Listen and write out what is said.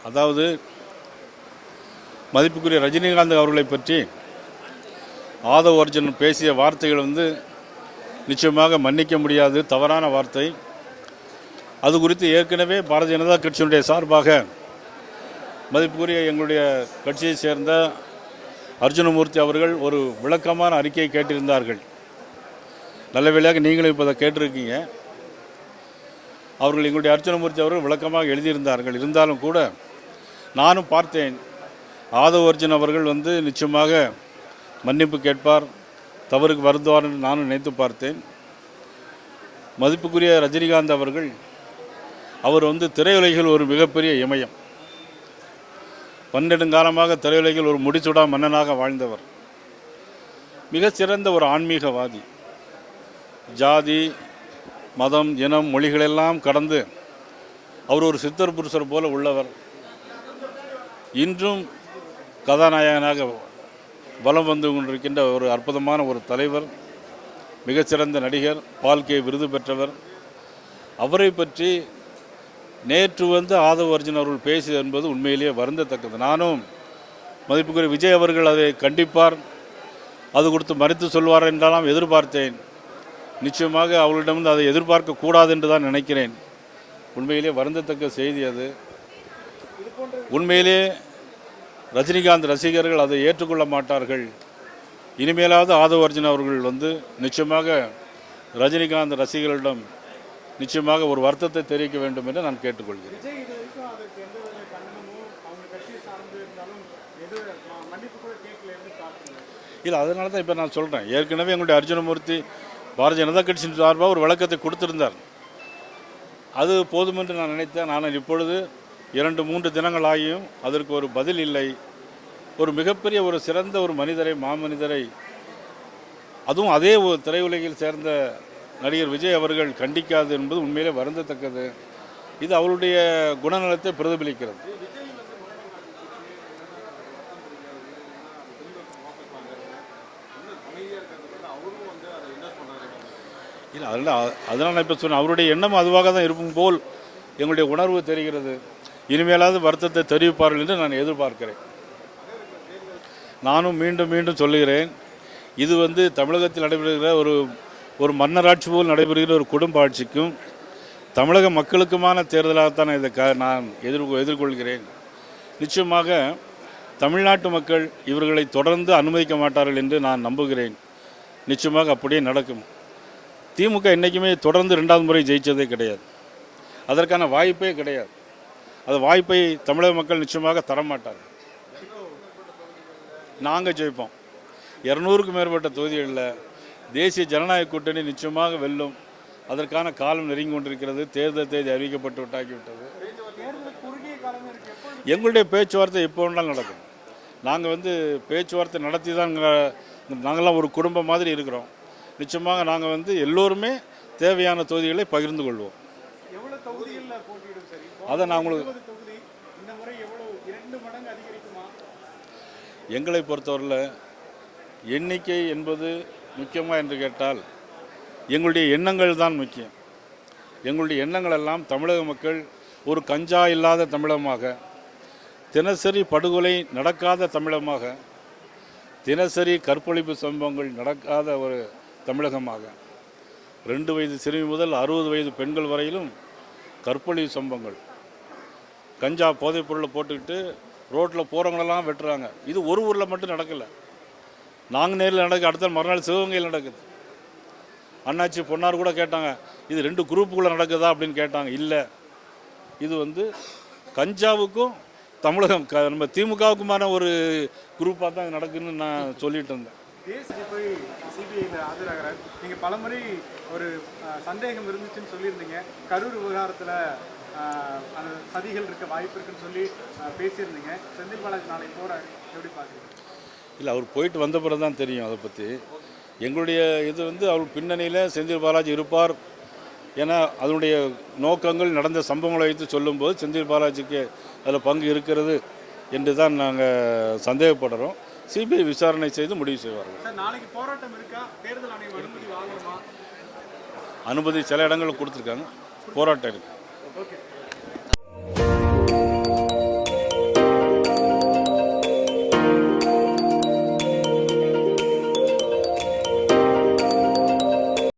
அதாவது மதிப்புக்குரிய ரஜினிகாந்த் அவர்களை பற்றி ஆதவ் அர்ஜுன் பேசிய வார்த்தைகள் நிச்சயமாக மன்னிக்க முடியாது, தவறான வார்த்தை. அது குறித்து ஏற்கனவே பாரதிய ஜனதா கட்சியினுடைய சார்பாக மதிப்புக்குரிய எங்களுடைய கட்சியை சேர்ந்த அர்ஜுனமூர்த்தி அவர்கள் ஒரு விளக்கமான அறிக்கையை கேட்டிருந்தார்கள். நல்ல வேளையாக நீங்களும் இப்போ அதை கேட்டிருக்கீங்க. அவர்கள் எங்களுடைய அர்ஜுனமூர்த்தி அவர்கள் விளக்கமாக எழுதியிருந்தார்கள். இருந்தாலும் கூட நானும் பார்த்தேன், ஆதவ் அர்ஜுன் அவர்கள் நிச்சயமாக மன்னிப்பு கேட்பார், தவறுக்கு வருந்துவார் என்று நானும் நினைத்து பார்த்தேன். மதிப்புக்குரிய ரஜினிகாந்த் அவர்கள் அவர் திரையுலகில் ஒரு மிகப்பெரிய இமயம். 12 காலமாக திரையுலகில் ஒரு முடிசூடா மன்னனாக வாழ்ந்தவர். மிகச்சிறந்த ஒரு ஆன்மீகவாதி. ஜாதி, மதம், இனம், மொழிகளெல்லாம் கடந்து அவர் ஒரு சித்தர் புருஷர் போல உள்ளவர். இன்றும் கதாநாயகனாக வலம் வந்து கொண்டிருக்கின்ற ஒரு அற்புதமான ஒரு தலைவர், மிகச்சிறந்த நடிகர், பால்கே விருது பெற்றவர். அவரை பற்றி நேற்று ஆதவ் அர்ஜுன் அவர்கள் பேசியது என்பது உண்மையிலேயே வருந்தத்தக்கது. நானும் மதிப்புக்குரிய விஜய் அவர்கள் அதை கண்டிப்பார், அது கொடுத்து மறுத்து சொல்வார் என்றெல்லாம் எதிர்பார்த்தேன். நிச்சயமாக அவர்களிடம் அதை எதிர்பார்க்கக்கூடாது என்று தான் நினைக்கிறேன். உண்மையிலே வருந்தத்தக்க செய்தி அது. உண்மையிலே ரஜினிகாந்த் ரசிகர்கள் அதை ஏற்றுக்கொள்ள மாட்டார்கள். இனிமேலாவது ஆதவ் அர்ஜுன் அவர்கள் நிச்சயமாக ரஜினிகாந்த் ரசிகர்களிடம் நிச்சயமாக ஒரு வருத்தத்தை தெரிவிக்க வேண்டும் என்று நான் கேட்டுக்கொள்கிறேன். இல்லை, அதனால தான் இப்போ நான் சொல்கிறேன். ஏற்கனவே எங்களுடைய அர்ஜுனமூர்த்தி பாரதிய ஜனதா கட்சியின் சார்பாக ஒரு விளக்கத்தை கொடுத்திருந்தார். அது போதும் என்று நான் நினைத்தேன். ஆனால் இப்பொழுது 2-3 தினங்கள் ஆகியும் அதற்கு ஒரு பதில் இல்லை. ஒரு மிகப்பெரிய ஒரு சிறந்த ஒரு மனிதரை, மாமனிதரை, அதுவும் அதே ஒரு திரையுலகில் சேர்ந்த நடிகர் விஜய் அவர்கள் கண்டிக்காது என்பது உண்மையிலே வருந்தத்தக்கது. இது அவருடைய குணநலத்தை பிரதிபலிக்கிறது. இல்லை, அதனால் நான் இப்போ சொன்னேன், அவருடைய எண்ணம் அதுவாக தான் இருக்கும் போல் எங்களுடைய உணர்வு தெரிகிறது. இனிமேலாவது வருத்தத்தை தெரிவிப்பார்கள் என்று நான் எதிர்பார்க்கிறேன். நானும் மீண்டும் மீண்டும் சொல்லுகிறேன், இது தமிழகத்தில் நடைபெறுகிற ஒரு மன்னராட்சி போல் நடைபெறுகிற ஒரு குடும்ப ஆட்சிக்கும் தமிழக மக்களுக்குமான தேர்தலாகத்தான் இதை நான் எதிர்கொள்கிறேன். நிச்சயமாக தமிழ்நாட்டு மக்கள் இவர்களை தொடர்ந்து அனுமதிக்க மாட்டார்கள் என்று நான் நம்புகிறேன். நிச்சயமாக அப்படியே நடக்கும். திமுக என்றைக்குமே தொடர்ந்து 2வது முறை ஜெயித்ததே கிடையாது. அதற்கான வாய்ப்பே கிடையாது. அந்த வாய்ப்பை தமிழக மக்கள் நிச்சயமாக தரமாட்டார்கள். நாங்கள் ஜெயிப்போம். 200க்கும் மேற்பட்ட தொகுதிகளில் தேசிய ஜனநாயக கூட்டணி நிச்சயமாக வெல்லும். அதற்கான காலம் நெருங்கி கொண்டிருக்கிறது. தேர்தல் தேதி அறிவிக்கப்பட்டு விட்டாக்கிவிட்டது. எங்களுடைய பேச்சுவார்த்தை எப்போ வேணாலும் நடக்கும். நாங்கள் பேச்சுவார்த்தை நடத்தி தான் நாங்கள்லாம் ஒரு குடும்பம் மாதிரி இருக்கிறோம். நிச்சயமாக நாங்கள் எல்லோருமே தேவையான தொகுதிகளை பகிர்ந்து கொள்வோம். அதை நான் உங்களுக்கு எங்களை பொறுத்தவரையில் எண்ணிக்கை என்பது முக்கியமாக என்று கேட்டால் எங்களுடைய எண்ணங்கள் தான் முக்கியம். எங்களுடைய எண்ணங்கள் எல்லாம் தமிழக மக்கள் ஒரு கஞ்சா இல்லாத தமிழகமாக, தினசரி படுகொலை நடக்காத தமிழகமாக, தினசரி கற்பழிப்பு சம்பவங்கள் நடக்காத ஒரு தமிழகமாக, 2 வயது சிறுமி முதல் 60 வயது பெண்கள் வரையிலும் கற்பழிப்பு சம்பவங்கள், கஞ்சா போதைப் பொருளை போட்டுக்கிட்டு ரோட்டில் போகிறவங்களெல்லாம் வெட்டுறாங்க. இது ஒரு ஊரில் மட்டும் நடக்கலை. நாங்கள் நேரில் நடக்குது, அடுத்த மறுநாள் சிவகங்கையில் நடக்குது. அண்ணாச்சி பொன்னார் கூட கேட்டாங்க, இது 2 குரூப்புக்குள்ளே நடக்குதா அப்படின்னு கேட்டாங்க. இல்லை, இது கஞ்சாவுக்கும் தமிழகம் நம்ம திமுகவுக்குமான ஒரு குரூப்பாக தான் நடக்குதுன்னு நான் சொல்லிட்டு இருந்தேன். போய் சிபிஐயில் ஆஜராகிறார். நீங்கள் பலமுறை ஒரு சந்தேகம் இருந்துச்சுன்னு சொல்லியிருந்தீங்க. கரூர் விவகாரத்தில் அந்த சதிகள் இருக்க வாய்ப்பு இருக்குன்னு சொல்லி பேசியிருந்தீங்க. செந்தில் பாலாஜி நாளை போகிற எப்படி பார்க்குறீங்க? இல்லை, அவர் போயிட்டு வந்த பிறகு தான் தெரியும் அதை பற்றி. எங்களுடைய இது அவர் பின்னணியில் செந்தில் பாலாஜி இருப்பார். ஏன்னா அதனுடைய நோக்கங்கள், நடந்த சம்பவங்களை வைத்து சொல்லும்போது செந்தில் பாலாஜிக்கு அதில் பங்கு இருக்கிறது என்று தான் நாங்கள் சந்தேகப்படுறோம். சிபிஐ விசாரணை செய்து முடிவு செய்வார்கள். நாளைக்கு போராட்டம் இருக்கா? தேர்தல் ஆணையம் அனுமதி வாங்கணுமா? அனுமதி சில இடங்களில் கொடுத்துருக்காங்க, போராட்டம் இருக்குது.